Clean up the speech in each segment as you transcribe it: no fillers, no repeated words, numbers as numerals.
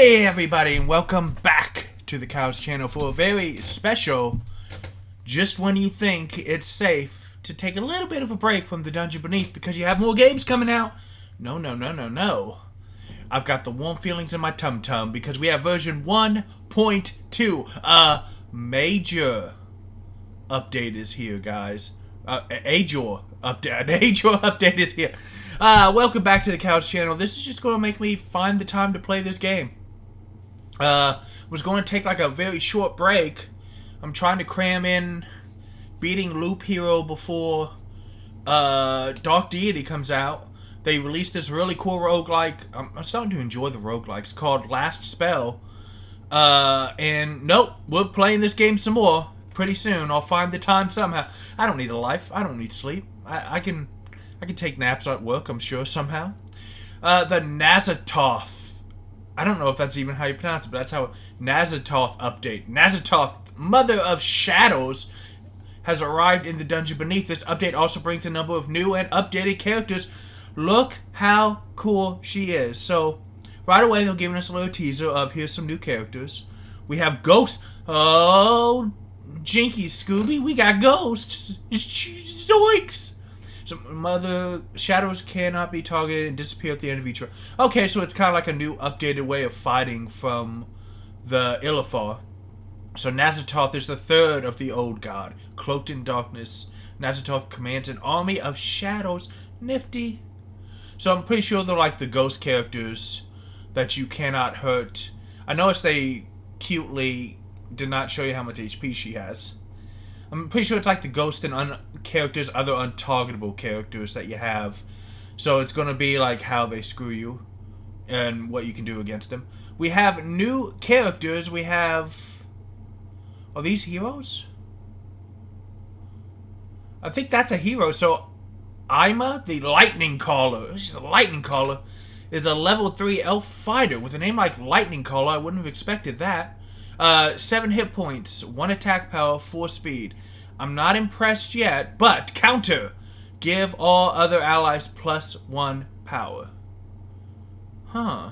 Hey everybody, and welcome back to the Cows channel for a very special, just when you think it's safe to take a little bit of a break from the Dungeon Beneath because you have more games coming out. No. I've got the warm feelings in my tum-tum because we have version 1.2. A major update is here, guys. Ajor update is here. Welcome back to the Cows channel. This is just going to make me find the time to play this game. Was going to take like a very short break. I'm trying to cram in beating Loop Hero before Dark Deity comes out. They released this really cool roguelike. I'm starting to enjoy the roguelikes called Last Spell. And nope, we're playing this game some more pretty soon. I'll find the time somehow. I don't need a life. I don't need sleep. I can take naps at work, I'm sure, somehow. The Nazatoth. I don't know if that's even how you pronounce it, but that's how Nazatoth update. Nazatoth, Mother of Shadows, has arrived in the Dungeon Beneath. This update also brings a number of new and updated characters. Look how cool she is. So, right away, they're giving us a little teaser of here's some new characters. We have Ghost. Oh, Jinky Scooby, we got Ghosts. Zoinks! So Mother Shadows cannot be targeted and disappear at the end of each round. Okay, so it's kind of like a new updated way of fighting from the Illithar. So Nazatoth is the third of the old god, cloaked in darkness. Nazatoth commands an army of shadows. Nifty. So I'm pretty sure they're like the ghost characters that you cannot hurt. I noticed they cutely did not show you how much HP she has. I'm pretty sure it's like the ghost and characters, other untargetable characters that you have. So it's going to be like how they screw you and what you can do against them. We have new characters. We have... Are these heroes? I think that's a hero. So Ima, the Lightning Caller. She's a Lightning Caller. Is a level 3 elf fighter. With a name like Lightning Caller, I wouldn't have expected that. 7 hit points, 1 attack power, 4 speed. I'm not impressed yet, but counter. Give all other allies +1 power. Huh.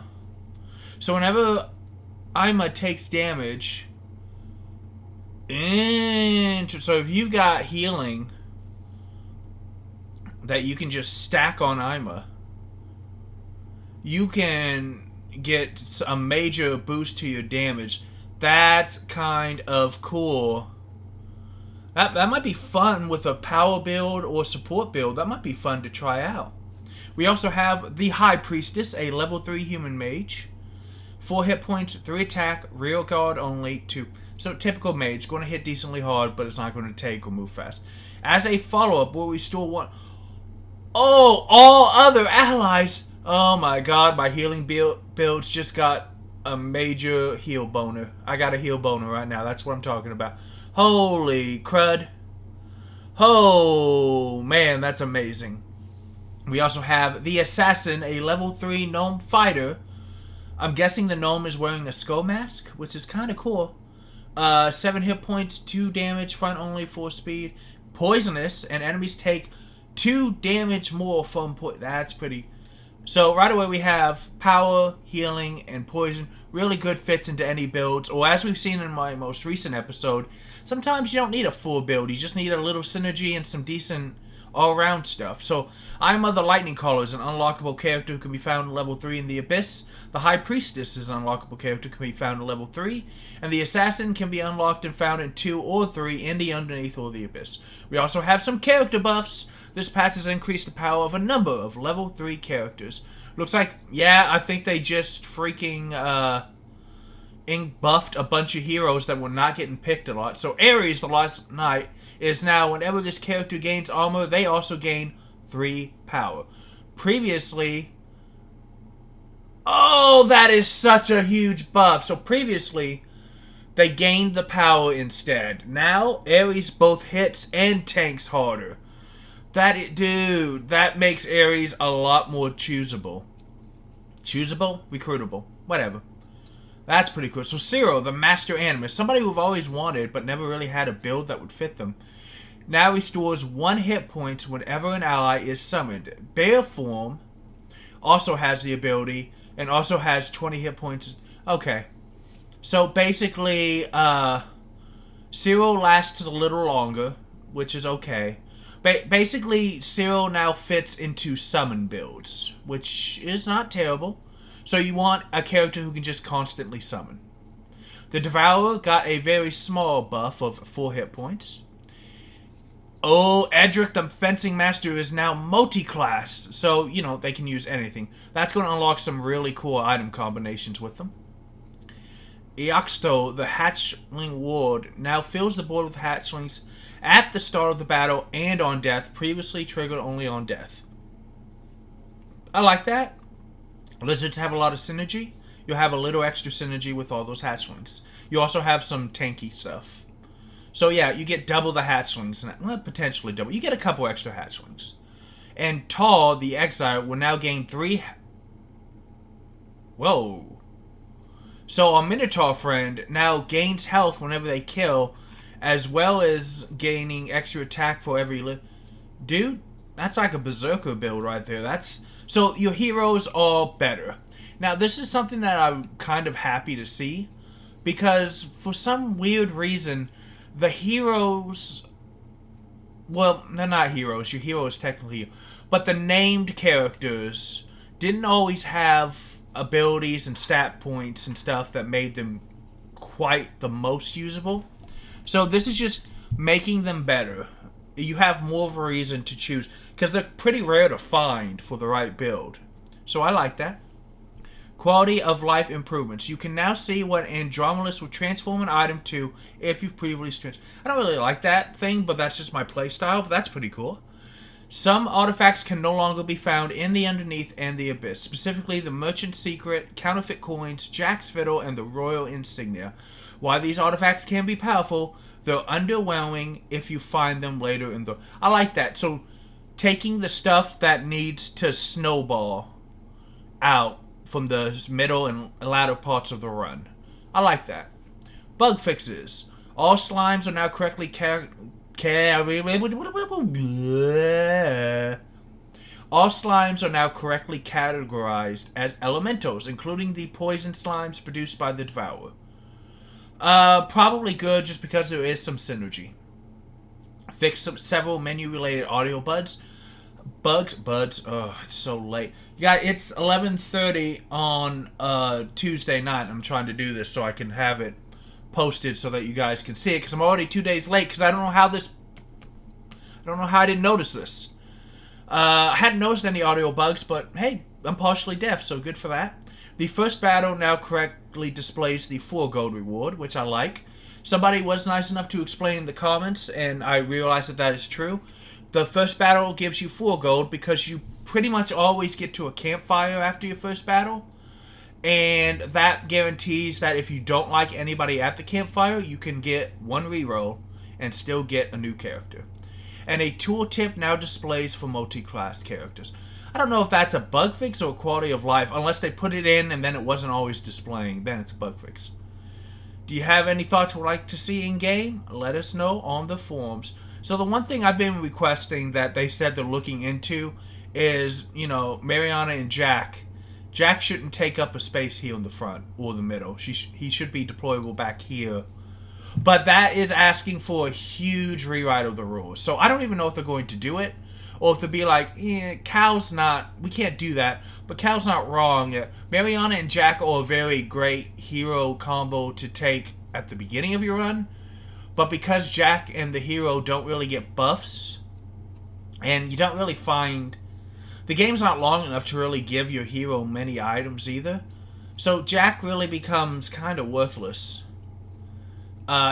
So whenever Ima takes damage, so if you've got healing that you can just stack on Ima, you can get a major boost to your damage. That's kind of cool. That might be fun with a power build or support build. That might be fun to try out. We also have the High Priestess, a level 3 human mage. 4 hit points, 3 attack, rear guard only, 2. So typical mage, going to hit decently hard, but it's not going to take or move fast. As a follow-up, we'll restore 1... Oh, all other allies! Oh my god, my healing builds just got a major heal boner. I got a heal boner right now. That's what I'm talking about. Holy crud. Oh, man, that's amazing. We also have the Assassin, a level 3 gnome fighter. I'm guessing the gnome is wearing a skull mask, which is kind of cool. 7 hit points, 2 damage, front only, 4 speed. Poisonous, and enemies take 2 damage more from that's pretty... So right away we have power, healing, and poison. Really good fits into any builds. Or as we've seen in my most recent episode, sometimes you don't need a full build. You just need a little synergy and some decent all-around stuff. So Ima the Lightning Caller is an unlockable character who can be found in level 3 in the Abyss. The High Priestess is an unlockable character who can be found in level 3. And the Assassin can be unlocked and found in 2 or 3 in the Underneath or the Abyss. We also have some character buffs. This patch has increased the power of a number of level 3 characters. Looks like, yeah, I think they just freaking buffed a bunch of heroes that were not getting picked a lot. So Ares, the last knight, is now, whenever this character gains armor, they also gain 3 power. Previously... Oh, that is such a huge buff. So previously, they gained the power instead. Now, Ares both hits and tanks harder. Dude, that makes Ares a lot more choosable. Choosable? Recruitable. Whatever. That's pretty cool. So Ciro, the Master Animist, somebody we've always wanted but never really had a build that would fit them. Now restores 1 hit point whenever an ally is summoned. Bear form also has the ability and also has 20 hit points Okay. So basically, Zero lasts a little longer, which is okay. Basically, Zero now fits into summon builds, which is not terrible. So you want a character who can just constantly summon. The Devourer got a very small buff of 4 hit points. Oh, Edric the Fencing Master is now multi-class, so, you know, they can use anything. That's going to unlock some really cool item combinations with them. Eoxto, the Hatchling Ward, now fills the board with hatchlings at the start of the battle and on death, previously triggered only on death. I like that. Lizards have a lot of synergy. You'll have a little extra synergy with all those hatchlings. You also have some tanky stuff. So yeah, you get double the hatchlings. Well, potentially double. You get a couple extra hatchlings. And Tall, the Exile, will now gain 3... Whoa. So a Minotaur friend now gains health whenever they kill, as well as gaining extra attack for every... Dude, that's like a Berserker build right there. That's... So your heroes are better. Now this is something that I'm kind of happy to see, because for some weird reason, the heroes... Well, they're not heroes. Your hero is technically... But the named characters didn't always have abilities and stat points and stuff that made them quite the most usable. So this is just making them better. You have more of a reason to choose, because they're pretty rare to find for the right build. So I like that. Quality of life improvements. You can now see what Andromedus will transform an item to if you've previously I don't really like that thing, but that's just my playstyle, but that's pretty cool. Some artifacts can no longer be found in the Underneath and the Abyss, specifically the Merchant's Secret, counterfeit coins, Jack's Fiddle, and the Royal Insignia. While these artifacts can be powerful, they're underwhelming if you find them later in the... I like that. So, taking the stuff that needs to snowball out from the middle and latter parts of the run. I like that. Bug fixes. All slimes are now correctly All slimes are now correctly categorized as elementals, including the poison slimes produced by the Devourer. Probably good just because there is some synergy. Fix several menu-related audio bugs. Oh, it's so late. Yeah, it's 11:30 on Tuesday night. I'm trying to do this so I can have it posted so that you guys can see it, because I'm already 2 days late, because I don't know how I didn't notice this. I hadn't noticed any audio bugs, but hey, I'm partially deaf, so good for that. The first battle now correctly displays the 4 gold reward, which I like. Somebody was nice enough to explain in the comments, and I realized that is true. The first battle gives you 4 gold because you pretty much always get to a campfire after your first battle. And that guarantees that if you don't like anybody at the campfire, you can get 1 reroll and still get a new character. And a tooltip now displays for multi-class characters. I don't know if that's a bug fix or a quality of life, unless they put it in and then it wasn't always displaying. Then it's a bug fix. Do you have any thoughts you would like to see in-game? Let us know on the forums. So the one thing I've been requesting that they said they're looking into is, you know, Mariana and Jack. Jack shouldn't take up a space here in the front or the middle. He should be deployable back here. But that is asking for a huge rewrite of the rules. So I don't even know if they're going to do it. Or if they'll be like, Cal's not... We can't do that. But Cal's not wrong. Mariana and Jack are a very great hero combo to take at the beginning of your run. But because Jack and the hero don't really get buffs, and you don't really find... The game's not long enough to really give your hero many items either. So Jack really becomes kind of worthless.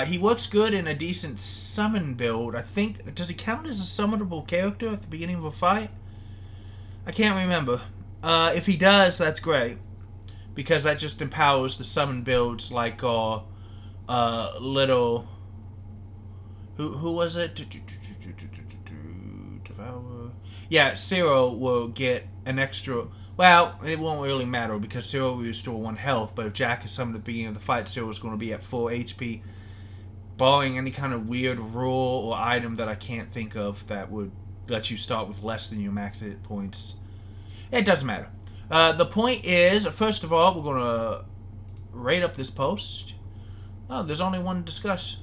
He works good in a decent summon build. I think... Does he count as a summonable character at the beginning of a fight? I can't remember. If he does, that's great. Because that just empowers the summon builds like our little... Who was it? Devourer. Yeah, Zero will get an extra... Well, it won't really matter because Zero will restore 1 health, but if Jack is summoned at the beginning of the fight, Zero is going to be at full HP. Barring any kind of weird rule or item that I can't think of that would let you start with less than your max hit points. It doesn't matter. The point is, first of all, we're going to rate up this post. Oh, there's only one to discuss.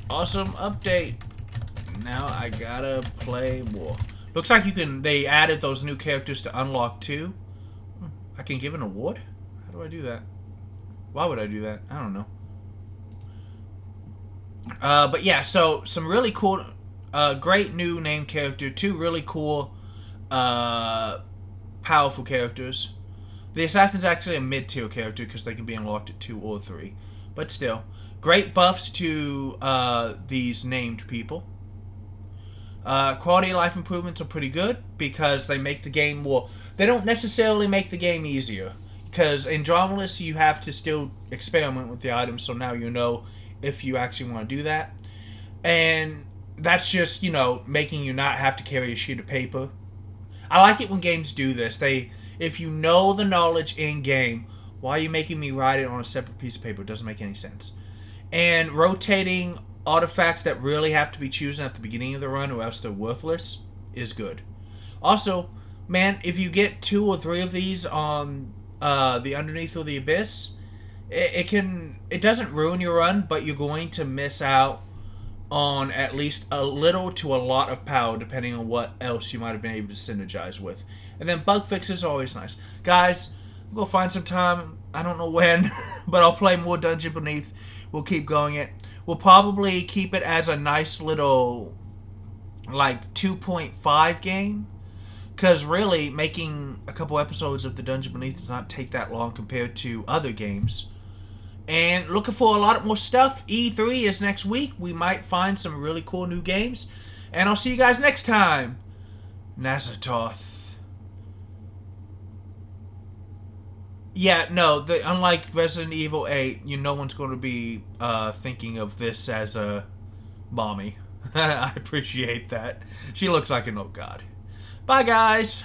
Awesome update. Now I gotta play more. Looks like they added those new characters to unlock too. I can give an award? How do I do that? Why would I do that? I don't know. But yeah, so some really cool, great new name character. 2 really cool, powerful characters. The Assassin's actually a mid-tier character because they can be unlocked at 2 or 3. But still, great buffs to these named people. Quality of life improvements are pretty good because they make the game more... They don't necessarily make the game easier. Because in Dromedalis, you have to still experiment with the items, so now you know if you actually want to do that. And that's just, making you not have to carry a sheet of paper. I like it when games do this. If you know the knowledge in-game, why are you making me write it on a separate piece of paper? It doesn't make any sense. And rotating artifacts that really have to be chosen at the beginning of the run or else they're worthless is good. Also, man, if you get 2 or 3 of these on the Underneath or the Abyss, it doesn't ruin your run, but you're going to miss out on at least a little to a lot of power depending on what else you might have been able to synergize with. And then bug fixes are always nice. Guys, I'm going to find some time, I don't know when, but I'll play more Dungeon Beneath. We'll keep going it. We'll probably keep it as a nice little, 2.5 game. Because really, making a couple episodes of the Dungeon Beneath does not take that long compared to other games. And looking for a lot more stuff. E3 is next week. We might find some really cool new games. And I'll see you guys next time. Nazatoth. Yeah, no, unlike Resident Evil 8, no one's going to be thinking of this as a mommy. I appreciate that. She looks like an old god. Bye, guys.